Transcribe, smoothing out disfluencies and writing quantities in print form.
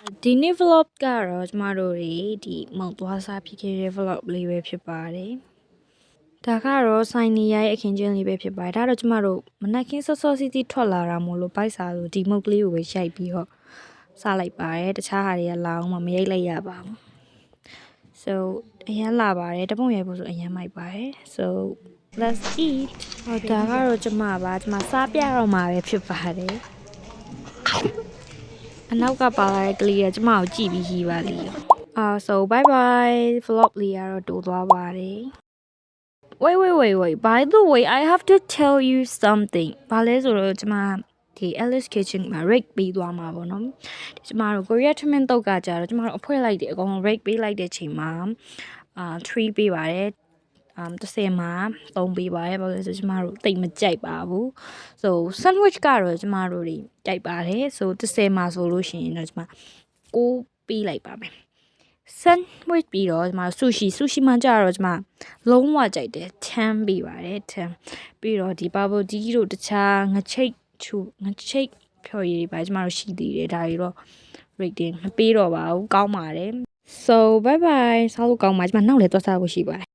ဒီနေ့ vlog ကတော့ကျမတို့ဒီမုံသွားစားဖြစ်ခဲ့တဲ့ vlog လေးပဲဖြစ်ပါတယ်။ဒါကတော့ဆိုင်နေရရဲ့အခင်းကျင်းလေးပဲဖြစ်ပါတယ်။ဒါတော့ကျမတို့မနက်ခင်းစောစောစီးစီးထွက်လာတာမို့လို့ဘိုက်စားလို့ဒီမုတ်ကလေးကိုပဲရိုက်ပြီးတော့စားလိုက်ပါတယ်။တခြားဟာတွေကလာအောင်မရိုက်လိုက်ရပါဘူး။ So အရန်လာပါတယ်။တပုံရိုက်ဖို့ဆိုအရန်မိုက်ပါတယ်။ So let's eat ဟောဒါကတော့ကျမစားပြတော့မှာပဲဖြစ်ပါတယ်။အနောက်ကပါလာတဲ့ကလေးကကျမကိုကြည့်ပြီးရှိပါလိမ့် so bye bye vlog လေးကတော့တိုးသွားပါတယ် wait by the way I have to tell you something ဘာလဲဆိုတော့ကျမဒီ Alice Kitchen မှာ rate ပေးသွားမှာပေါ့နော်ကျမတို့ Korea treatment တုတ်ကကြတော့ကျမတို့အဖွဲလိုက်တယ်အကုန်လုံး rate ပေးလိုက်တဲ့ချိန်မှာ3ပေးပါတယ်30မှာ3ပေးပါတယ်ဘာလို့လဲဆိုကျမတို့တိတ်မကြိုက်ပါဘူး so sandwich ကတော့ကျမတို့တွေကြိုက်ပါတယ် so 30မှာဆိုလို့ရှိရင်တော့ကျမ6ပေးလိုက်ပါမယ် sandwich ပြီးတော့ကျမ sushi မှာကြတော့ကျမလုံးဝကြိုက်တယ်10ပေးပါတယ်10ပြီးတော့ဒီ bubble tea တို့တခြားငချိတ်ဖြော်ရည်တွေပါကျမတို့ရှိသေးတယ်ဒါတွေတော့ rating မပေးတော့ပါဘူးကောင်းပါတယ် so bye bye စားလို့ကောင်းပါကျမနောက်လည်းသွားစားဖို့ရှိပါတယ်